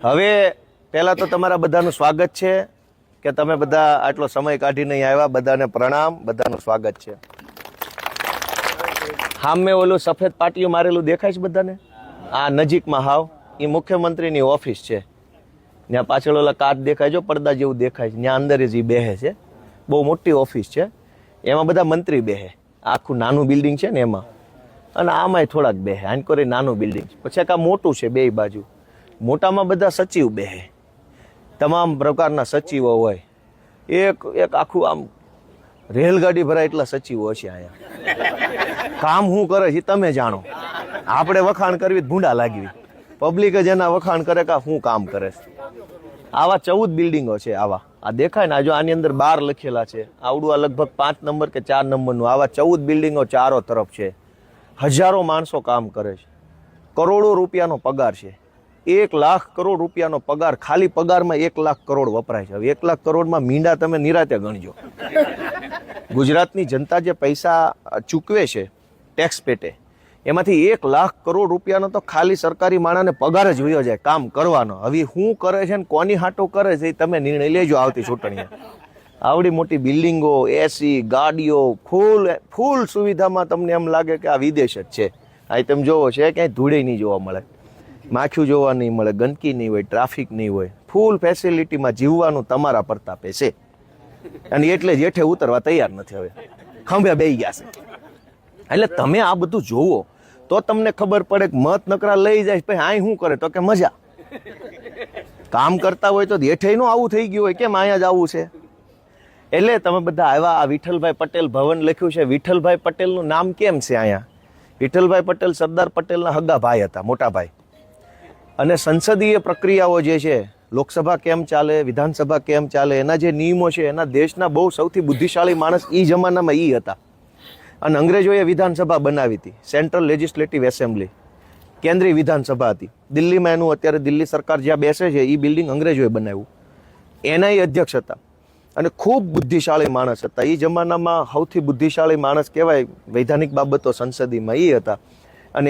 હવે પહેલા તો તમારા બધાનું સ્વાગત છે કે તમે બધા આટલો સમય કાઢીને અહીં આવ્યા. બધાને પ્રણામ, બધાનું સ્વાગત છે. સામે ઓલું સફેદ પાટીયું મારેલું દેખાય છે બધાને? આ નજીકમાં હાવ એ મુખ્યમંત્રીની ઓફિસ છે. ત્યાં પાછળ ઓલા કાચ દેખાય છે, પડદા જેવું દેખાય છે, ત્યાં અંદર જ બેહે છે. બહુ મોટી ઓફિસ છે, એમાં બધા મંત્રી બેહે. આખું નાનું બિલ્ડિંગ છે ને એમાં, અને આમાંય થોડાક બેહે. આનકોરે નાનું બિલ્ડિંગ છે, પછી એક આ મોટું છે બે બાજુ. મોટામાં બધા સચિવ બેહે, તમામ પ્રકારના સચિવો હોય. એક એક આખું આમ રેલગાડી ભરાય એટલા સચિવો છે અહીંયા. કામ શું કરે છે તમે જાણો, આપણે વખાણ કરવી ભૂંડા લાગવી. પબ્લિક જ એના વખાણ કરે કે શું કામ કરે છે. આવા 14 બિલ્ડિંગો છે. આવા આ દેખાય ને, જો આની અંદર 12 લખેલા છે. આવડું આ લગભગ 5 નંબર કે 4 નંબરનું. આવા 14 બિલ્ડિંગો ચારો તરફ છે. હજારો માણસો કામ કરે છે. કરોડો રૂપિયાનો પગાર છે. 1 લાખ કરોડ રૂપિયાનો પગાર. ખાલી પગારમાં 1 લાખ કરોડ વપરાય છે. હવે 1 લાખ કરોડમાં મીંડા તમે નિરાતે ગણજો. ગુજરાતની જનતા જે પૈસા ચૂકવે છે ટેક્સ પેટે, એમાંથી 1 લાખ કરોડ રૂપિયાનો તો ખાલી સરકારી માણસને પગાર જ વયો જાય કામ કરવાનો. હવે શું કરે છે ને કોની હાટો કરે છે એ તમે નિર્ણય લેજો આવતી ચૂંટણીએ. આવડી મોટી બિલ્ડિંગો, એસી, ગાડીઓ, ફૂલ સુવિધામાં તમને એમ લાગે કે આ વિદેશ જ છે. અહીં તમે જોવો છે ક્યાંય ધૂળે નહીં જોવા મળે, માખીઓ જોવા નહીં મળે, ગંદકી નહીં હોય, ટ્રાફિક નહીં હોય. ફૂલ ફેસિલિટીમાં જીવવાનું તમારા પ્રતાપે છે. અને એટલે જ હેઠે ઉતરવા તૈયાર નથી. હવે ખંભે બેહી ગયા છે. એટલે તમે આ બધું જોવો તો તમને ખબર પડે કે મત નકરા લઈ જાય પછી અહીં શું કરે તો કે મજા. કામ કરતા હોય તો હેઠે નું આવું થઈ ગયું હોય, કેમ અહીંયા જ આવું છે. એટલે તમે બધા આવ્યા. આ વિઠ્ઠલભાઈ પટેલ ભવન લખ્યું છે. વિઠ્ઠલભાઈ પટેલનું નામ કેમ છે અહીંયા? વિઠ્ઠલભાઈ પટેલ સરદાર પટેલના હગા ભાઈ હતા, મોટા ભાઈ. અને સંસદીય પ્રક્રિયાઓ જે છે, લોકસભા કેમ ચાલે, વિધાનસભા કેમ ચાલે, એના જે નિયમો છે, એના દેશના બહુ સૌથી બુદ્ધિશાળી માણસ એ જમાનામાં એ હતા. અને અંગ્રેજોએ વિધાનસભા બનાવી હતી, સેન્ટ્રલ લેજિસ્લેટિવ એસેમ્બલી, કેન્દ્રીય વિધાનસભા હતી દિલ્હીમાં. એનું અત્યારે દિલ્હી સરકાર જ્યાં બેસે છે એ બિલ્ડિંગ અંગ્રેજોએ બનાવ્યું. એના એ અધ્યક્ષ હતા અને ખૂબ બુદ્ધિશાળી માણસ હતા. એ જમાનામાં સૌથી બુદ્ધિશાળી માણસ કહેવાય વૈધાનિક બાબતો સંસદીમાં એ હતા. અને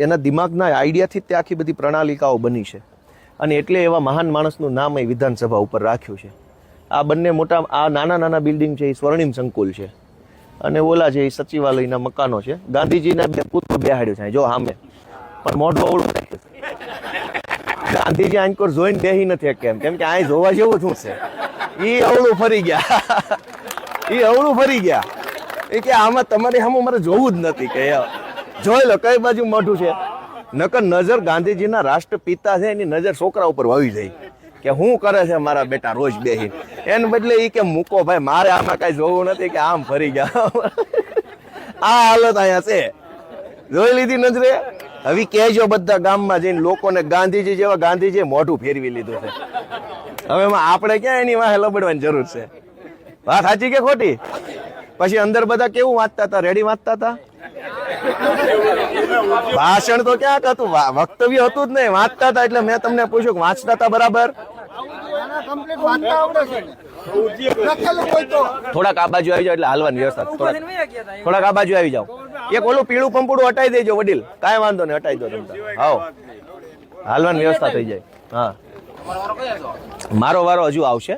એના દિમાગના આઈડિયાથી તે આખી બધી પ્રણાલિકાઓ બની છે. અને એટલે એવા મહાન માણસનું નામ એ વિધાનસભા ઉપર રાખ્યું છે. આ બંને મોટા, આ નાના નાના બિલ્ડિંગ છે એ સ્વર્ણિમ સંકુલ છે. અને ઓલા છે એ સચિવાલયના મકાનો છે. ગાંધીજીના બે પુત્ર બેહાડ્યો છે જો સામે, પણ મોઢું અવળું રાખ્યું છે. ગાંધીજી આંકોર જોઈને બેહી નથી કેમ કે આ જોવા જેવું શું છે. એ અવળું ફરી ગયા. એ અવળું ફરી ગયા. એ કે આમાં તમારે સામે મારે જોવું જ નથી. કે જોઈ લો કઈ બાજુ મોઢું છે. નકર નજર ગાંધીજીના રાષ્ટ્રપિતા છે એની નજર છોકરા ઉપર વળી જાય કે શું કરે છે મારા બેટા રોજ બેહી. એને બદલે એ કે મૂકો ભાઈ, મારે આમાં કઈ જોવું નથી. કે આમ ફરી ગયા. આ હાલત અહીંયા છે, જોઈ લીધી નજરે. હવે કહેજો બધા ગામમાં જઈને લોકોને ગાંધીજી જેવા ગાંધીજી મોઢું ફેરવી લીધું છે. હવે આપણે ક્યાં એની વાહે લબડવાની જરૂર છે? વાત સાચી કે ખોટી? પછી અંદર બધા કેવું વાંચતા હતા? રેડી વાંચતા હતા. ભાષણ તો ક્યાંક હતું, વક્તવ્ય હતું જ નહીં, વાંચતા હતા. એટલે મેં તમને પૂછ્યું કે વાંચતા હતા બરાબર? થોડાક આ બાજુ આવી જાવ એટલે હાલવાની વ્યવસ્થા. થોડાક આ બાજુ આવી જાવ. એક ઓલું પીળું પંપુડું હટાઈ દેજો વડીલ, કાંઈ વાંધો નહીં, હટાઈ દો તમે. હાવ હાલવાની વ્યવસ્થા થઈ જાય. હા, મારો વારો હજુ આવશે.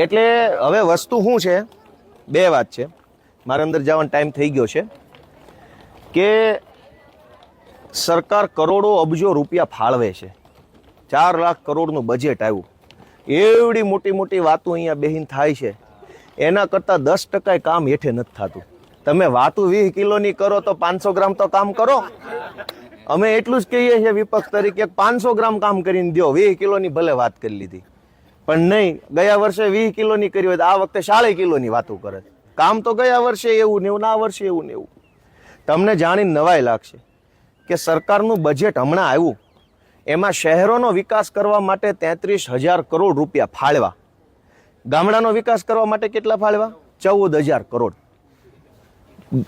એટલે હવે વસ્તુ શું છે, બે વાત છે. મારે અંદર જવાનો ટાઈમ થઈ ગયો છે. કે સરકાર કરોડો અબજો રૂપિયા ફાળવે છે. 4 લાખ કરોડનું બજેટ આવ્યું. એવડી મોટી મોટી વાતો અહીંયા બેહીન થાય છે. એના કરતાં 10% કામ હેઠે નથી થતું. તમે વાતું 20 કિલોની કરો તો 500 ગ્રામ તો કામ કરો. અમે એટલું જ કહીએ છીએ વિપક્ષ તરીકે, 500 ગ્રામ કામ કરીને દો. 20 કિલોની ભલે વાત કરી લીધી, પણ નહીં. ગયા વર્ષે 20 કિલોની કરી હોય તો આ વખતે 40 કિલોની વાતો કરે. કામ તો ગયા વર્ષે એવું ને એવું, આ વર્ષે એવું ને એવું. તમને જાણીને નવાઈ લાગશે કે સરકારનું બજેટ હમણાં આવ્યું, એમાં શહેરોનો વિકાસ કરવા માટે 33,000 કરોડ રૂપિયા ફાળવા. ગામડાનો વિકાસ કરવા માટે કેટલા ફાળવા? 14,000 કરોડ.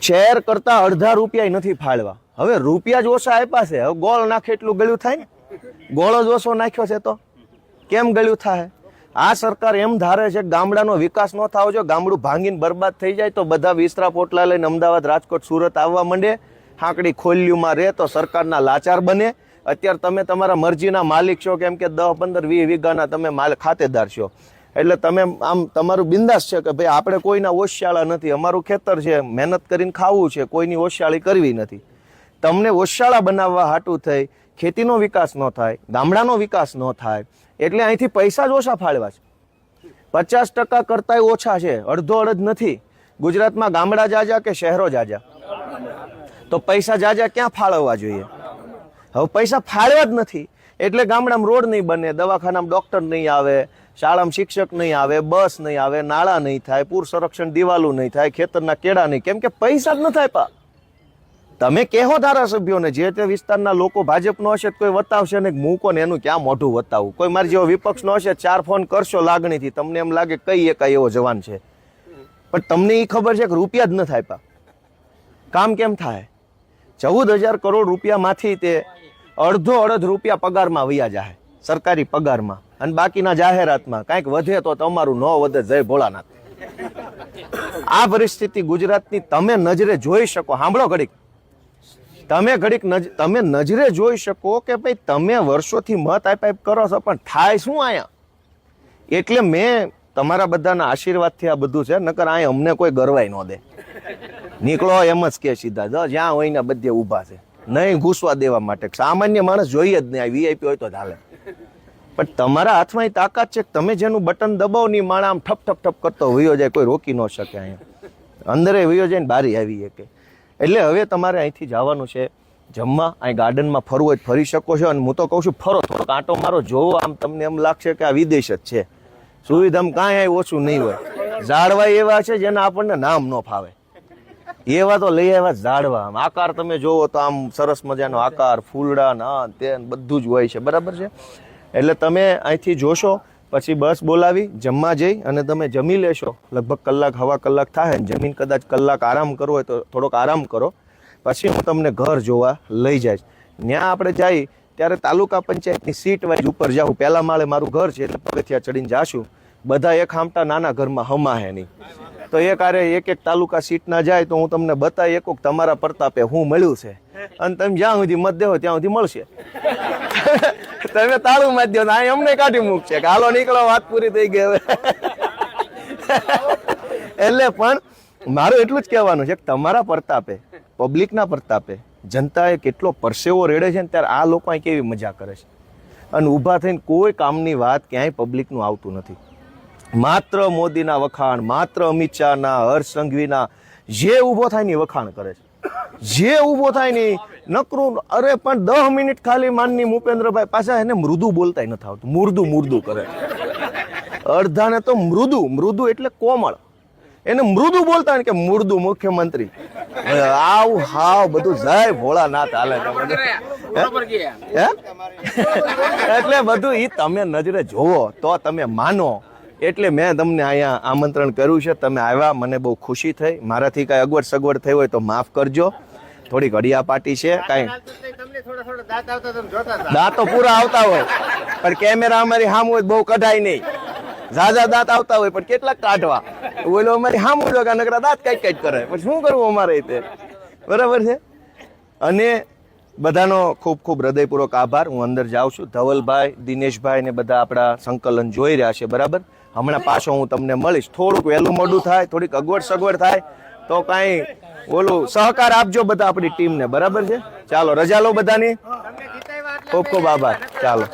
શહેર કરતા અડધા રૂપિયા નથી ફાળવા. હવે રૂપિયા જ ઓછા આપ્યા છે. હવે ગોળ નાખે એટલું ગળ્યું થાય ને? ગોળ જ ઓછો નાખ્યો છે તો કેમ ગળ્યું થાય? આ સરકાર એમ ધારે છે કે ગામડાનો વિકાસ ન થાવો જો, ગામડું ભાંગીને બરબાદ થઈ જાય તો બધા વિસ્તરા પોટલા લઈને અમદાવાદ, રાજકોટ, સુરત આવવા માંડે. હાંકડી ખોલ્યુંમાં રહે તો સરકારના લાચાર બને અત્યારે તમે તમારા મરજીના માલિક છો, કેમ કે 10, 15, 20 વીઘાના તમે ખાતેદાર છો, એટલે તમે આમ તમારું બિંદાસ છે કે ભાઈ આપણે કોઈના ઓશિયાળા નથી, અમારું ખેતર છે, મહેનત કરીને ખાવું છે, કોઈની ઓશિયાળી કરવી નથી. તમને ઓશિયાળા બનાવવા હાટું થઈ ખેતીનો વિકાસ ન થાય, ગામડાનો વિકાસ ન થાય, એટલે અહીંથી પૈસા જ ઓછા ફાળવા છે. 50% કરતાંય ઓછા છે, અડધો અડધ નથી. ગુજરાતમાં ગામડા જાજા કે શહેરો જાજા? તો પૈસા જાજા ક્યાં ફાળવવા જોઈએ? હવે પૈસા ફાળવા જ નથી, એટલે ગામડામાં રોડ નહીં બને, દવાખાનામાં ડોક્ટર નહીં આવે, શાળામાં શિક્ષક નહીં આવે, બસ નહીં આવે, નાળા નહીં થાય, પૂર સંરક્ષણ દિવાલું નહીં થાય, ખેતરના કેળા નહીં, કેમ કે પૈસા જ ન થાય. પા તમે કહો ધારાસભ્યોને, જે તે વિસ્તારના લોકો ભાજપનો હશે કોઈ વતાવશે ને મૂકો ને, એનું ક્યાં મોઢું વતાવવું? કોઈ મારી જેવો વિપક્ષનો હશે 4 ફોન કરશો લાગણીથી, તમને એમ લાગે કઈ એકાય એવો જવાન છે, પણ તમને એ ખબર છે કે રૂપિયા જ ન થાય. પા કામ કેમ થાય? 14,000 કરોડ રૂપિયામાંથી તે અડધો અડધ રૂપિયા પગારમાં વયા જાય, સરકારી પગારમાં, અને બાકીના જાહેરાતમાં. કાંઈક વધે તો તમારું, ન વધે જય ભોળાનાથ. આ પરિસ્થિતિ ગુજરાતની તમે નજરે જોઈ શકો. સાંભળો ઘડીક, તમે નજરે જોઈ શકો કે ભાઈ તમે વર્ષોથી મત આપ કરો છો, પણ થાય શું અહીંયા? એટલે મેં તમારા બધાના આશીર્વાદથી આ બધું છે, નકર અહીંયા અમને કોઈ ગરવાય ન દે. નીકળો એમ જ કે સીધા, જ્યાં હોય ને બધે ઊભા છે, નહીં ઘૂસવા દેવા માટે. સામાન્ય માણસ જોઈએ જ નહીં, આ વીઆઈપી હોય તો ચાલે, પણ તમારા હાથમાં તાકાત છે, તમે જેનું બટન દબાવો ની માણા આમ ઠપ ઠપ ઠપ કરતો વયો જાય, કોઈ રોકી ન શકે. અહીંયા અંદરે વયો જાય ને બારી આવી કે. એટલે હવે તમારે અહીંથી જવાનું છે જમવા. અહીં ગાર્ડનમાં ફરવું હોય ફરી શકો છો, અને હું તો કહું છું ફરો, થોડો કાંટો મારો, જોવો, આમ તમને એમ લાગશે કે આ વિદેશ જ છે. સુવિધામાં કાંઈ ઓછું નહીં હોય. ઝાડવા એવા છે જેના આપણને નામ ન ફાવે, એવા તો લઈ આવ્યા ઝાડવા. આકાર તમે જોવો તો આમ સરસ મજાનો આકાર, ફૂલડા ના તે બધું જ હોય છે, બરાબર છે. એટલે તમે અહીંથી જોશો, પછી બસ બોલાવી જમવા જઈ અને તમે જમી લેશો. લગભગ કલાક, સવા કલાક થાય, જમીન કદાચ કલાક આરામ કરવો હોય તો થોડોક આરામ કરો, પછી હું તમને ઘર જોવા લઈ જઈશ. ત્યાં આપણે જઈ ત્યારે તાલુકા પંચાયતની સીટ વાઇઝ ઉપર જાઉં. પહેલા માળે મારું ઘર છે, એટલે પગથિયા ચડીને જાશું. બધા એક હામટા નાના ઘરમાં હમાહે નહીં, તો એક આરે એક તાલુકા સીટ ના જાય, તો હું તમને બતાવી એક તમારા પ્રતાપે હું મળ્યું છે, અને તમે જ્યાં સુધી મત દેવો ત્યાં સુધી મળશે. તમે તાળું મારી દો, અહીં અમને કાઢી મૂકશે કે હાલો નીકળો, વાત પૂરી થઈ ગઈ હવે. એટલે પણ મારું એટલું જ કહેવાનું છે કે તમારા પ્રતાપે, પબ્લિકના પ્રતાપે જનતાએ કેટલો પરસેવો રેડે છે ને, ત્યારે આ લોકો અહીં કેવી મજા કરે છે, અને ઊભા થઈને કોઈ કામની વાત ક્યાંય પબ્લિકનું આવતું નથી. માત્ર મોદીના વખાણ, માત્ર અમિત શાહના, હર્ષ સંઘવીના, જે ઊભો થાય ને વખાણ કરે છે, જે ઊભો થાય ને નકરું. અરે પણ 10 મિનિટ ખાલી માનની ભૂપેન્દ્રભાઈ પાછા એને મૃદુ બોલતા નથી આવતું, મુર્દું કરે. અડધાને તો મૃદુ એટલે કોમળ, એને મૃદુ બોલતા કે મુર્દુ મુખ્યમંત્રી. આવું હાવ બધું જય ભોળાનાથ હાલે. એટલે બધું ઈ તમે નજરે જોવો તો તમે માનો. એટલે મેં તમને અહીંયા આમંત્રણ કર્યું છે, તમે આવ્યા, મને બહુ ખુશી થઈ. મારાથી કાંઈ અગવડ સગવડ થઈ હોય તો માફ કરજો, થોડીક અડિયાપાટી છે. કાંઈ દાંતો પૂરા આવતા હોય, પણ કેમેરા અમારી સામે હોય બહુ કઢાય નહીં. ઝાઝા દાંત આવતા હોય પણ કેટલાક કાઢવા, બોલો અમારી સામે જો કે નકરા દાંત કઈક કરે, પછી શું કરવું અમારે તે, બરાબર છે. અને બધાનો ખૂબ ખૂબ હૃદયપૂર્વક આભાર. હું અંદર જાઉં છું. ધવલભાઈ, દિનેશભાઈ ને બધા આપણા સંકલન જોઈ રહ્યા છે, બરાબર. હમણાં પાછો હું તમને મળીશ. થોડુંક વહેલું મોડું થાય, થોડીક અગવડ સગવડ થાય તો કાંઈ બોલું સહકાર આપજો બધા આપણી ટીમને, બરાબર છે. ચાલો રજા લો બધાની, ખૂબ ખૂબ આભાર. ચાલો.